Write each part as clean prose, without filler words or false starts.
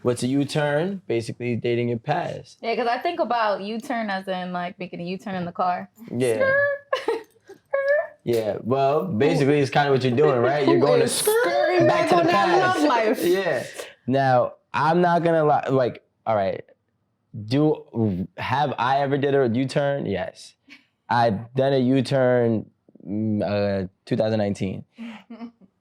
What's a U-turn? Basically dating your past. Yeah, because I think about U-turn as in like making a U-turn in the car. Yeah. Yeah, well, basically it's kind of what you're doing, right? You're going to skirt back to the past. Love life. Yeah. Now, I'm not gonna lie, like, all right, have I ever did a U-turn? Yes. I've done a U-turn 2019.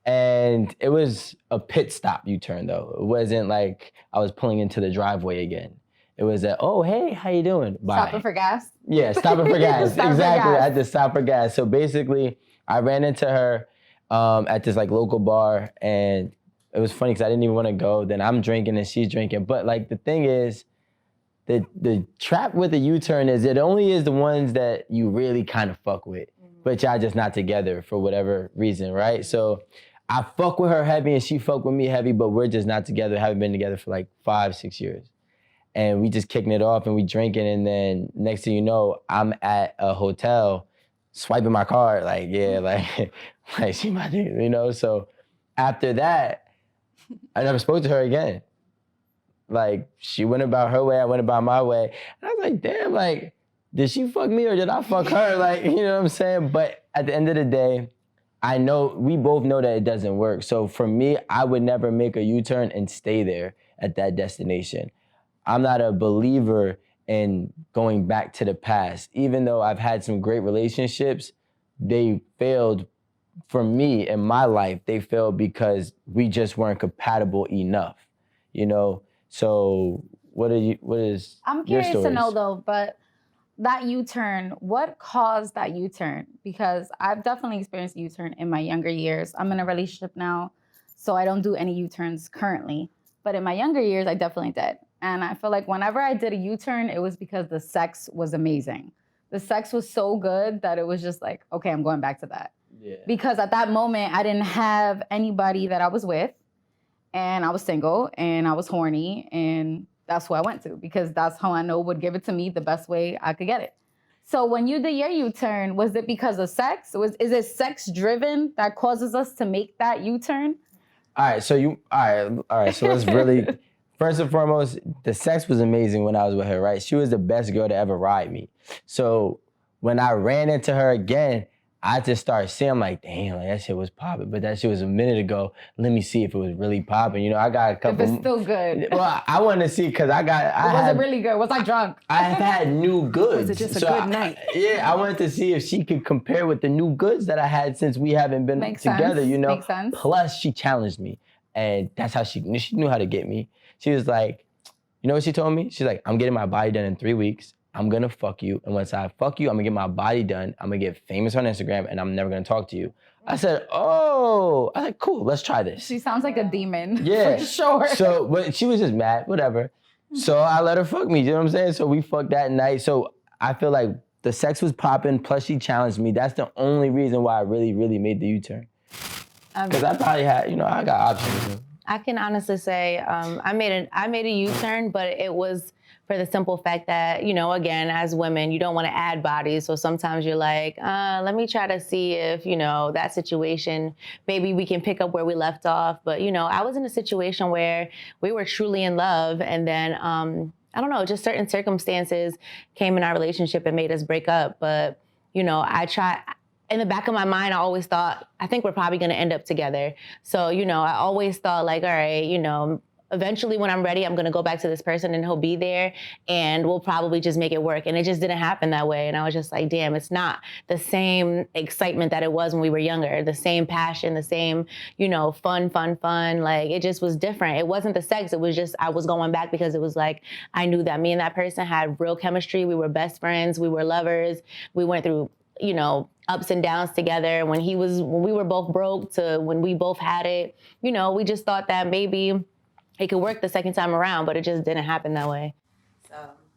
And it was a pit stop U-turn though. It wasn't like I was pulling into the driveway again. It was a, oh, hey, how you doing? Bye. Stopping for gas? Yeah, stopping for gas. Stopping exactly, for gas. I had to stop for gas. So basically, I ran into her at this like local bar, and it was funny because I didn't even want to go. Then I'm drinking and she's drinking. But like the thing is, the trap with the U-turn is it only is the ones that you really kind of fuck with, but y'all just not together for whatever reason, right? So I fuck with her heavy and she fuck with me heavy, but we're just not together, haven't been together for like 5-6 years. And we just kicking it off and we drinking, and then next thing you know, I'm at a hotel swiping my card, like, yeah, like she my dude, you know? So after that, I never spoke to her again. Like, she went about her way, I went about my way. And I was like, damn, like, did she fuck me or did I fuck her? Like, you know what I'm saying? But at the end of the day, I know, we both know that it doesn't work. So for me, I would never make a U-turn and stay there at that destination. I'm not a believer in going back to the past. Even though I've had some great relationships, they failed for me in my life. They failed because we just weren't compatible enough, you know? So what is I'm curious to know though, but that U-turn, what caused that U-turn? Because I've definitely experienced a U-turn in my younger years. I'm in a relationship now, so I don't do any U-turns currently. But in my younger years, I definitely did. And I feel like whenever I did a U-turn, it was because the sex was amazing. The sex was so good that it was just like, okay, I'm going back to that. Yeah. Because at that moment, I didn't have anybody that I was with, and I was single, and I was horny, and that's who I went to, because that's how I know would give it to me the best way I could get it. So when you did your U-turn, was it because of sex? Is it sex driven that causes us to make that U-turn? All right, so let's really, first and foremost, the sex was amazing when I was with her, right? She was the best girl to ever ride me. So when I ran into her again, I just started seeing, I'm like, damn, like that shit was popping. But that shit was a minute ago. Let me see if it was really popping. You know, I got a couple. If it's still good. Well, I wanted to see because Was it really good? Was I drunk? I have had new goods. Was it just a good night? I wanted to see if she could compare with the new goods that I had since we haven't been together, you know? Makes sense. Plus, she challenged me. And that's how she knew how to get me. She was like, you know what she told me? She's like, I'm getting my body done in 3 weeks. I'm gonna fuck you. And once I fuck you, I'm gonna get my body done. I'm gonna get famous on Instagram and I'm never gonna talk to you. I said, oh, I said, cool, let's try this. She sounds like a demon. Yeah. For sure. So, but she was just mad, whatever. So I let her fuck me, you know what I'm saying? So we fucked that night. So I feel like the sex was popping, plus she challenged me. That's the only reason why I really, really made the U-turn. Because I probably had, you know, I got options. I can honestly say I made a U-turn, but it was for the simple fact that, you know, again, as women, you don't want to add bodies. So sometimes you're like, let me try to see if, you know, that situation, maybe we can pick up where we left off. But, you know, I was in a situation where we were truly in love. And then, I don't know, just certain circumstances came in our relationship and made us break up. But, you know, in the back of my mind, I always thought, I think we're probably going to end up together. So, you know, I always thought like, all right, you know, eventually when I'm ready, I'm going to go back to this person and he'll be there and we'll probably just make it work. And it just didn't happen that way. And I was just like, damn, it's not the same excitement that it was when we were younger, the same passion, the same, you know, fun. Like it just was different. It wasn't the sex. It was just, I was going back because it was like, I knew that me and that person had real chemistry. We were best friends. We were lovers. We went through, you know, ups and downs together. When we were both broke to when we both had it, you know, we just thought that maybe it could work the second time around, but it just didn't happen that way. So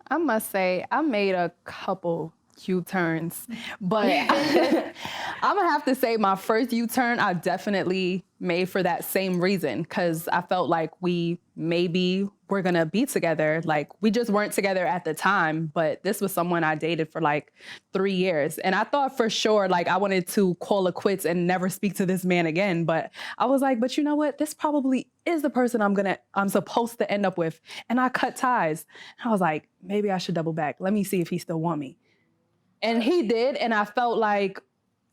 I must say, I made a couple U-turns, but I'm gonna have to say my first U-turn I definitely made for that same reason, because I felt like we maybe were gonna be together. Like, we just weren't together at the time, but this was someone I dated for like 3 years, and I thought for sure like I wanted to call it quits and never speak to this man again. But I was like, but you know what? This probably is the person I'm supposed to end up with, and I cut ties. I was like, maybe I should double back. Let me see if he still want me. And he did, and I felt like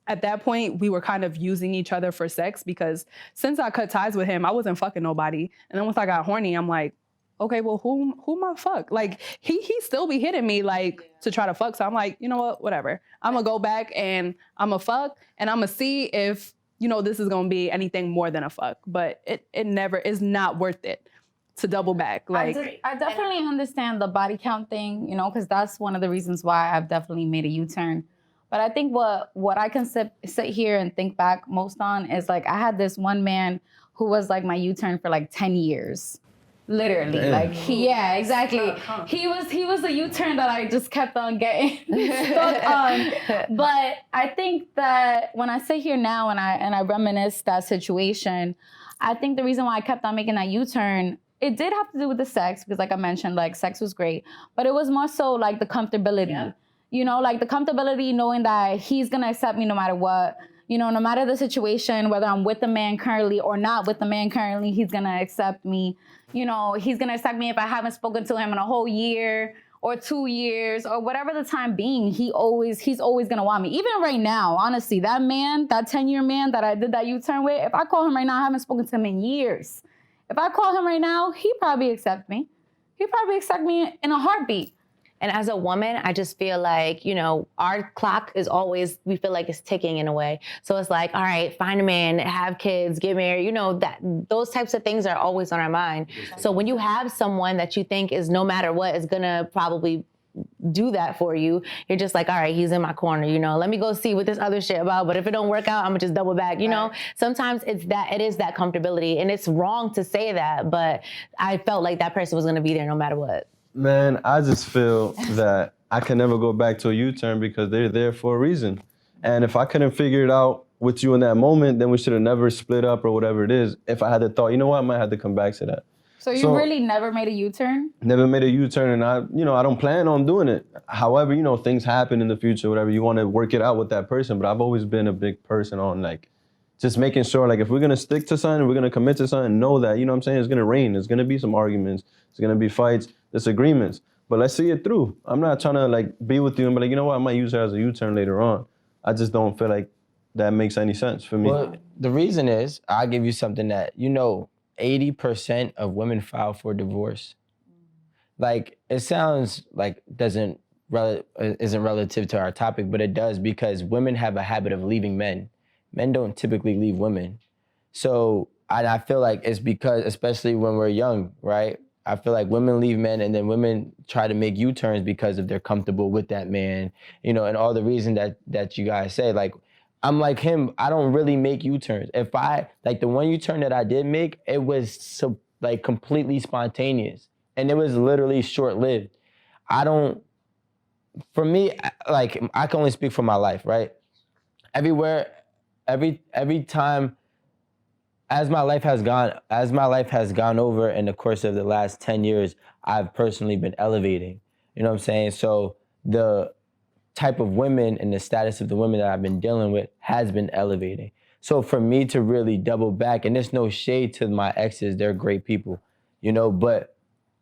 at that point we were kind of using each other for sex, because since I cut ties with him, I wasn't fucking nobody. And then once I got horny, I'm like, okay, well, who am I fuck? Like, he still be hitting me like to try to fuck. So I'm like, you know what, whatever. I'm gonna go back and I'm gonna fuck, and I'm gonna see if, you know, this is gonna be anything more than a fuck. But it never is not worth it to double back. Like, I definitely understand the body count thing, you know, because that's one of the reasons why I've definitely made a U-turn. But I think what I can sit here and think back most on is like, I had this one man who was like my U-turn for like 10 years. Literally. Damn. Like, yeah, exactly. He was a U-turn that I just kept on getting stuck on. But I think that when I sit here now and I reminisce that situation, I think the reason why I kept on making that U-turn, it did have to do with the sex, because like I mentioned, like, sex was great, but it was more so like the comfortability. Yeah. You know, like the comfortability knowing that he's gonna accept me no matter what. You know, no matter the situation, whether I'm with the man currently or not with the man currently, he's gonna accept me. You know, he's gonna accept me if I haven't spoken to him in a whole year or 2 years or whatever the time being. He's always gonna want me. Even right now, honestly, that man, that 10-year man that I did that U-turn with, if I call him right now, I haven't spoken to him in years. If I call him right now, he probably accept me. He probably accept me in a heartbeat. And as a woman, I just feel like, you know, our clock is always, we feel like it's ticking in a way. So it's like, all right, find a man, have kids, get married, you know, that those types of things are always on our mind. So when you have someone that you think is no matter what is gonna probably do that for you, you're just like, all right, he's in my corner, you know, let me go see what this other shit about, but if it don't work out, I'm gonna just double back, you know. Sometimes it is that comfortability, and it's wrong to say that, but I felt like that person was gonna be there no matter what. Man, I just feel that I can never go back to a U-turn because they're there for a reason. And if I couldn't figure it out with you in that moment, then we should have never split up or whatever it is. If I had the thought, you know what, I might have to come back to that. So you really never made a U-turn? Never made a U-turn, and I don't plan on doing it. However, you know, things happen in the future, whatever, you want to work it out with that person. But I've always been a big person on like, just making sure, like, if we're gonna stick to something, we're gonna commit to something, know that, you know what I'm saying, it's gonna rain, there's gonna be some arguments, there's gonna be fights, disagreements, but let's see it through. I'm not trying to like be with you and be like, you know what, I might use her as a U-turn later on. I just don't feel like that makes any sense for me. Well, the reason is, I'll give you something that, you know, 80% of women file for divorce. Like, it sounds like isn't relative to our topic, but it does, because women have a habit of leaving men. Men don't typically leave women. So I feel like it's because, especially when we're young, right? I feel like women leave men, and then women try to make U-turns because if they're comfortable with that man, you know, and all the reason that you guys say. Like, I'm like him, I don't really make U-turns. If like the one U-turn that I did make, it was so like completely spontaneous, and it was literally short-lived. For me, like, I can only speak for my life, right? Every time, as my life has gone over in the course of the last 10 years, I've personally been elevating. You know what I'm saying? So the type of women and the status of the women that I've been dealing with has been elevating. So for me to really double back, and there's no shade to my exes, they're great people, you know, but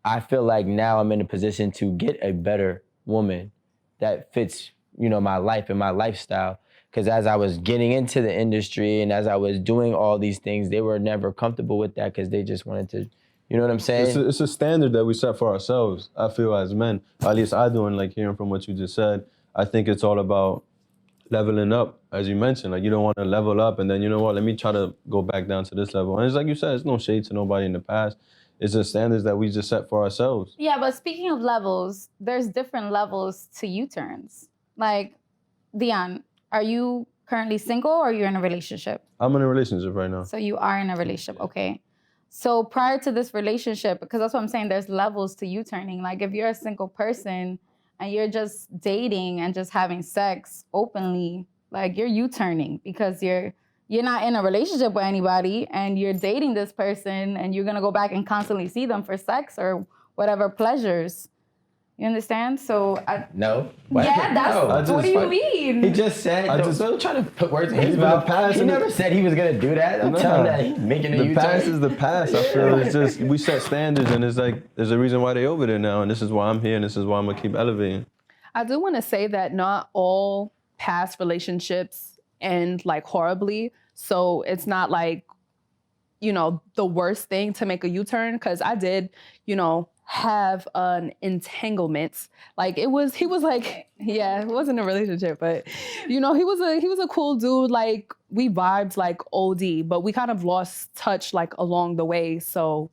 I feel like now I'm in a position to get a better woman that fits, you know, my life and my lifestyle. Because as I was getting into the industry and as I was doing all these things, they were never comfortable with that because they just wanted to, you know what I'm saying? It's a standard that we set for ourselves, I feel, as men. At least I do, and like hearing from what you just said, I think it's all about leveling up, as you mentioned. Like, you don't want to level up and then, you know what, let me try to go back down to this level. And it's like you said, it's no shade to nobody in the past. It's just standards that we just set for ourselves. Yeah, but speaking of levels, there's different levels to U-turns. Like, Dion, are you currently single or you're in a relationship? I'm in a relationship right now. So you are in a relationship, okay. So prior to this relationship, because that's what I'm saying, there's levels to U-turning. Like, if you're a single person and you're just dating and just having sex openly, like you're U-turning because you're not in a relationship with anybody and you're dating this person and you're gonna go back and constantly see them for sex or whatever pleasures. You understand? So No. What? yeah, that's No. what do you mean? He just said, don't try to put words in his He's mouth. the past He and never said he was going to do that. I'm telling that he's making a The U-turn. past is the past. I feel it's just, we set standards and it's like, there's a reason why they over there now and this is why I'm here and this is why I'm going to keep elevating. I do want to say that not all past relationships end like horribly. So it's not like, you know, the worst thing to make a U-turn, because I did, you know, have an entanglement. Like he was like, yeah, it wasn't a relationship, but you know, he was a cool dude. Like we vibed like OD, but we kind of lost touch like along the way. So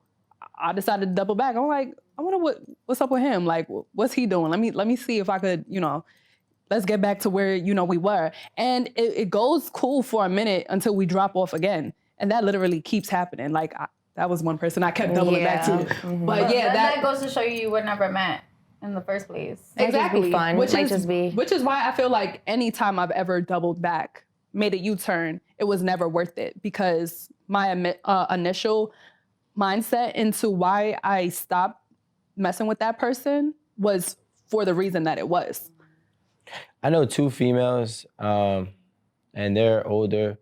I decided to double back. I'm like, I wonder what's up with him. Like, what's he doing? Let me see if I could, you know, let's get back to where, you know, we were. And it goes cool for a minute until we drop off again. And that literally keeps happening. Like that was one person I kept doubling back to. Mm-hmm. But yeah, that goes to show you were never meant in the first place. Exactly. Might just be fun. Which is why I feel like anytime I've ever doubled back, made a U-turn, it was never worth it, because my initial mindset into why I stopped messing with that person was for the reason that it was. I know 2 females, and they're older,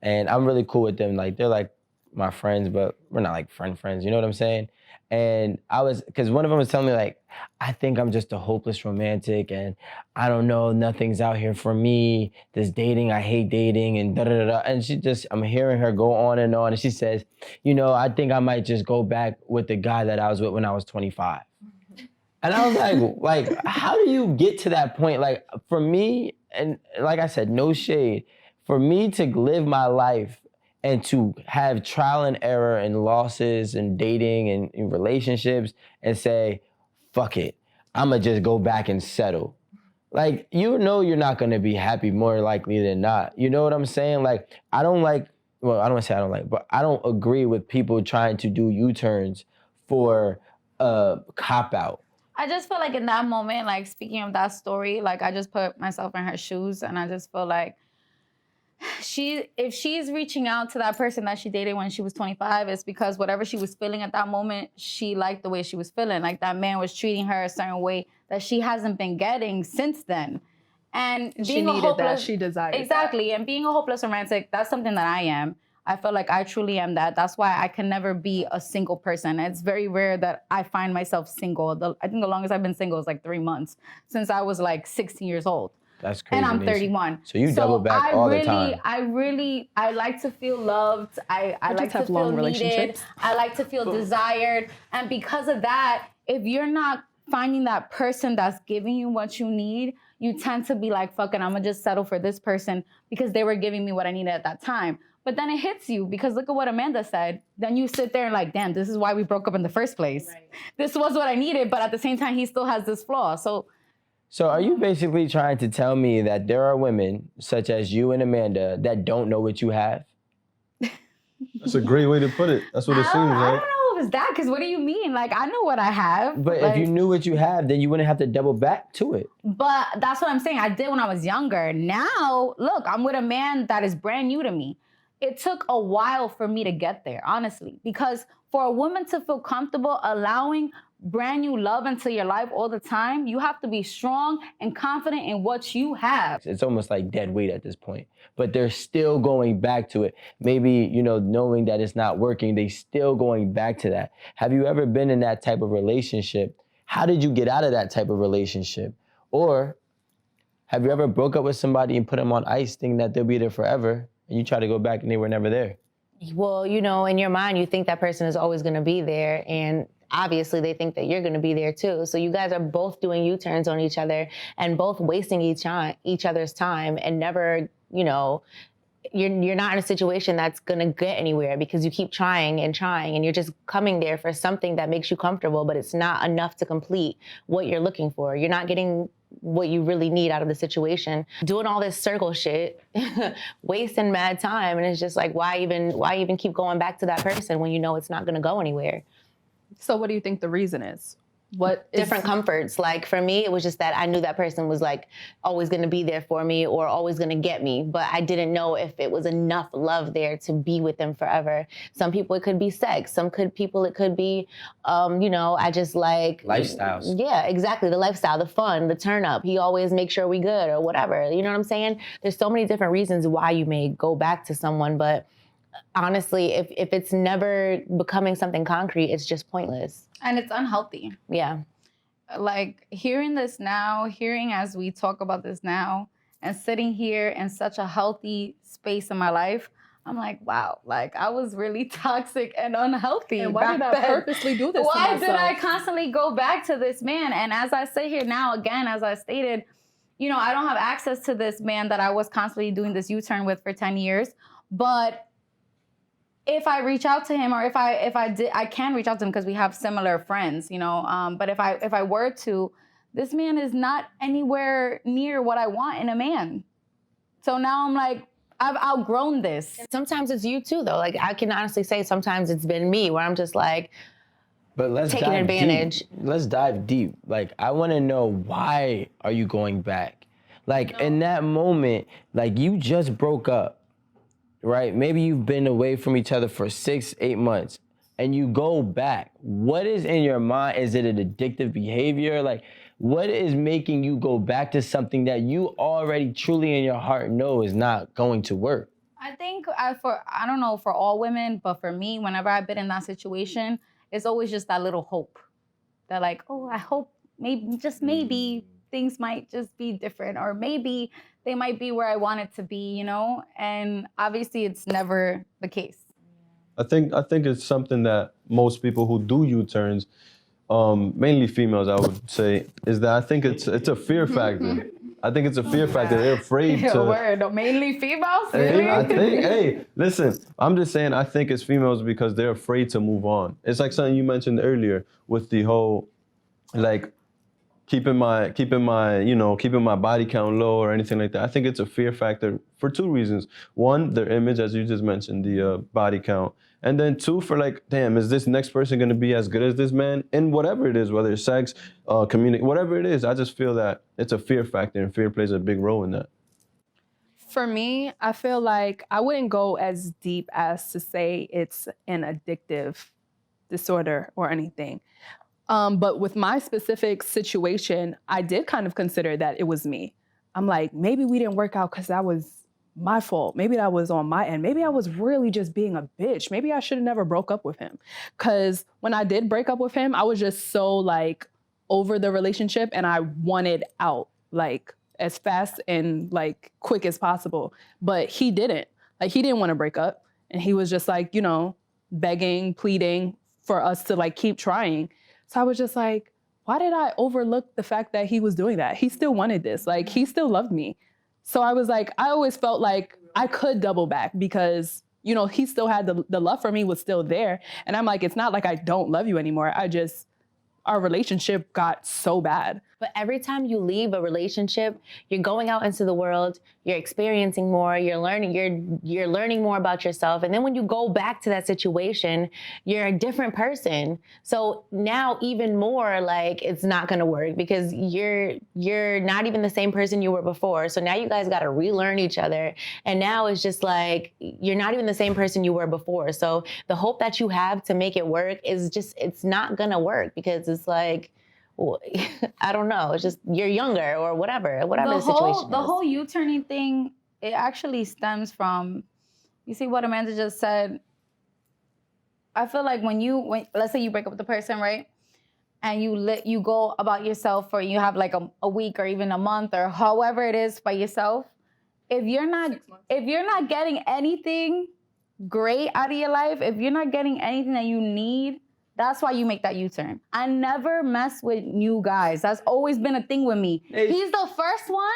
and I'm really cool with them. Like they're like my friends, but we're not like friends, you know what I'm saying? And because one of them was telling me like, I think I'm just a hopeless romantic and I don't know, nothing's out here for me. This dating, I hate dating and da-da-da-da. And I'm hearing her go on and she says, you know, I think I might just go back with the guy that I was with when I was 25. And I was like, how do you get to that point? Like for me, and like I said, no shade, for me to live my life and to have trial and error and losses and dating and in relationships and say, fuck it, I'ma just go back and settle. Like, you know you're not gonna be happy more likely than not. You know what I'm saying? Like, I don't wanna say I don't like, but I don't agree with people trying to do U-turns for a cop-out. I just feel like in that moment, like speaking of that story, like I just put myself in her shoes and I just feel like if she's reaching out to that person that she dated when she was 25, it's because whatever she was feeling at that moment, she liked the way she was feeling. Like that man was treating her a certain way that she hasn't been getting since then. And she needed that, she desired exactly. that. And being a hopeless romantic, that's something that I am. I feel like I truly am that. That's why I can never be a single person. It's very rare that I find myself single. I think the longest I've been single is like 3 months, since I was like 16 years old. That's crazy. And I'm 31. So you double back all the time. I like to feel loved. I like to feel needed. I like to feel desired. And because of that, if you're not finding that person that's giving you what you need, you tend to be like, fuck it, I'm gonna just settle for this person because they were giving me what I needed at that time. But then it hits you because look at what Amanda said. Then you sit there and like, damn, this is why we broke up in the first place. Right. This was what I needed, but at the same time, he still has this flaw. So are you basically trying to tell me that there are women, such as you and Amanda, that don't know what you have? That's a great way to put it. That's what it seems like. I don't know if it's that, because what do you mean? Like, I know what I have. But if you knew what you have, then you wouldn't have to double back to it. But that's what I'm saying. I did when I was younger. Now, look, I'm with a man that is brand new to me. It took a while for me to get there, honestly, because for a woman to feel comfortable allowing brand new love into your life all the time, you have to be strong and confident in what you have. It's almost like dead weight at this point, but they're still going back to it. Maybe, you know, knowing that it's not working, they still going back to that. Have you ever been in that type of relationship? How did you get out of that type of relationship? Or have you ever broke up with somebody and put them on ice thinking that they'll be there forever and you try to go back and they were never there? Well, you know, in your mind, you think that person is always going to be there, and obviously they think that you're going to be there too. So you guys are both doing U-turns on each other and both wasting each other's time, and never, you know, you're not in a situation that's going to get anywhere because you keep trying and trying, and you're just coming there for something that makes you comfortable, but it's not enough to complete what you're looking for. You're not getting what you really need out of the situation. Doing all this circle shit, wasting mad time, and it's just like, why even keep going back to that person when you know it's not going to go anywhere? So what do you think the reason is? What is different comforts. Like for me, it was just that I knew that person was like always going to be there for me or always going to get me, but I didn't know if it was enough love there to be with them forever. Some people it could be sex. People it could be, I just like Lifestyles. Yeah, exactly. The lifestyle, the fun, the turn up. He always makes sure we good or whatever. You know what I'm saying? There's so many different reasons why you may go back to someone, but honestly, if it's never becoming something concrete, it's just pointless. And it's unhealthy. Yeah. Like hearing as we talk about this now and sitting here in such a healthy space in my life, I'm like, wow, like I was really toxic and unhealthy. And why did I purposely do this to Why myself? did I constantly go back to this man? And as I sit here now, again, as I stated, I don't have access to this man that I was constantly doing this U-turn with for 10 years. But if I reach out to him, or if I can reach out to him because we have similar friends, but if I were to, this man is not anywhere near what I want in a man. So now I'm like, I've outgrown this. Sometimes it's you too, though. Like I can honestly say sometimes it's been me where I'm just like, But let's taking dive advantage. Deep. Let's dive deep. Like, I want to know, why are you going back? Like, in that moment, like, you just broke up, right? Maybe you've been away from each other for 6-8 months, and you go back. What is in your mind? Is it an addictive behavior? Like, what is making you go back to something that you already truly in your heart know is not going to work? I think I don't know for all women, but for me, whenever I've been in that situation, it's always just that little hope. That like, oh, I hope maybe things might just be different, or maybe they might be where I want it to be, And obviously it's never the case. I think it's something that most people who do U-turns, mainly females, I would say, is that I think it's a fear factor. I think it's a fear factor. They're afraid to. Word, mainly females? Hey, listen, I'm just saying I think it's females because they're afraid to move on. It's like something you mentioned earlier with the whole, like, keeping my body count low or anything like that. I think it's a fear factor for two reasons. One, their image, as you just mentioned, the body count. And then two, for like, damn, is this next person going to be as good as this man? And whatever it is, whether it's sex, community, whatever it is, I just feel that it's a fear factor, and fear plays a big role in that. For me, I feel like I wouldn't go as deep as to say it's an addictive disorder or anything. But with my specific situation, I did kind of consider that it was me. I'm like, maybe we didn't work out because that was my fault. Maybe that was on my end. Maybe I was really just being a bitch. Maybe I should have never broke up with him. Because when I did break up with him, I was just so like over the relationship, and I wanted out like as fast and like quick as possible. But he didn't. Like, he didn't want to break up. And he was just like, begging, pleading for us to like keep trying. So I was just like, why did I overlook the fact that he was doing that? He still wanted this. Like, he still loved me. So I was like, I always felt like I could double back because, he still had the love for me was still there. And I'm like, it's not like I don't love you anymore. Our relationship got so bad. But every time you leave a relationship, you're going out into the world, you're experiencing more, you're learning more about yourself. And then when you go back to that situation, you're a different person. So now even more like it's not gonna work because you're not even the same person you were before. So now you guys gotta relearn each other. And now it's just like, you're not even the same person you were before. So the hope that you have to make it work is just, it's not gonna work because it's like, I don't know. It's just you're younger or whatever the situation is. The whole U-turning thing, it actually stems from, you see what Amanda just said. I feel like when let's say you break up with the person, right? And you go about yourself for, you have like a week or even a month or however it is by yourself. If you're not getting anything great out of your life, if you're not getting anything that you need, that's why you make that U-turn. I never mess with new guys. That's always been a thing with me. He's the first one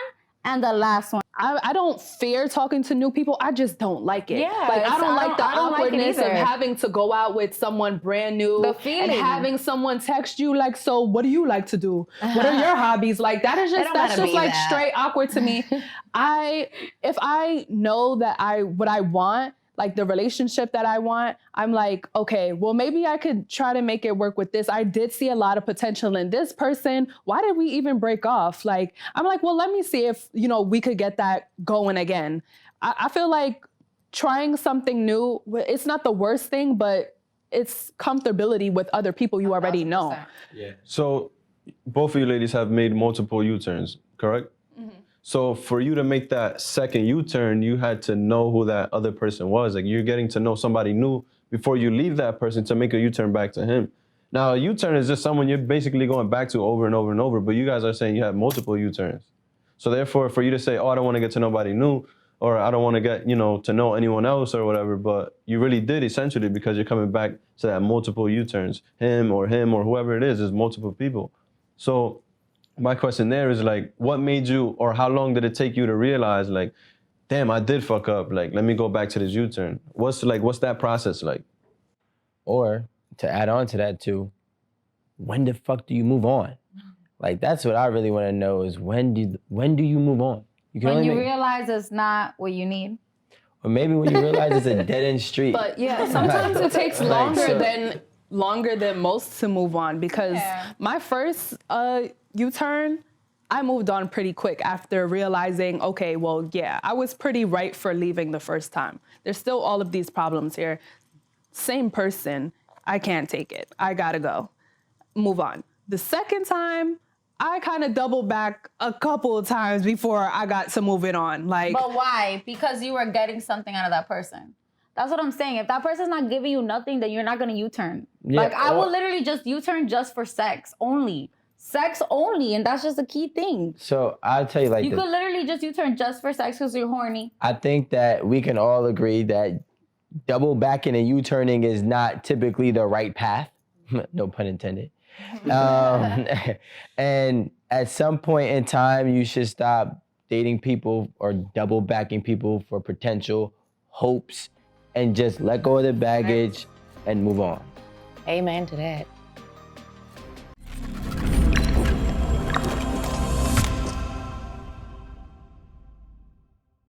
and the last one. I don't fear talking to new people. I just don't like it. Yeah, like I don't like the awkwardness of either. having to go out with someone brand new The feeling. and having someone text you like, so what do you like to do? What are your hobbies? Like that's just like straight awkward to me. If I know that what I want, like the relationship that I want, I'm like, okay, well, maybe I could try to make it work with this. I did see a lot of potential in this person. Why did we even break off? Like, I'm like, well, let me see if, we could get that going again. I feel like trying something new, it's not the worst thing, but it's comfortability with other people you already know. Yeah. So both of you ladies have made multiple U-turns, correct? So for you to make that second U-turn, you had to know who that other person was. Like, you're getting to know somebody new before you leave that person to make a U-turn back to him. Now, a U-turn is just someone you're basically going back to over and over and over, but you guys are saying you have multiple U-turns. So therefore, for you to say, oh, I don't want to get to nobody new, or I don't want to get, to know anyone else or whatever, but you really did essentially, because you're coming back to that multiple U-turns. Him or whoever it is multiple people. So my question there is, like, what made you, or how long did it take you to realize, like, damn, I did fuck up. Like, let me go back to this U-turn. What's that process like? Or to add on to that too, when the fuck do you move on? Like, that's what I really want to know is when do you move on? You can When you make, realize it's not what you need. or maybe when you realize it's a dead end street. But yeah, sometimes it takes longer than most to move on, because my first U-turn, I moved on pretty quick after realizing, okay, well, yeah, I was pretty right for leaving the first time. There's still all of these problems here. Same person, I can't take it. I gotta go. Move on. The second time, I kind of doubled back a couple of times before I got to moving on. Like, But why? Because you were getting something out of that person. That's what I'm saying. If that person's not giving you nothing, then you're not gonna U-turn. Yeah, like, I will literally just U-turn just for sex only. Sex only, and that's just a key thing. So I'll tell you like You this. could literally just U-turn just for sex because you're horny. I think that we can all agree that double backing and U-turning is not typically the right path. No pun intended. And at some point in time, you should stop dating people or double backing people for potential hopes and just let go of the baggage and move on. Amen to that.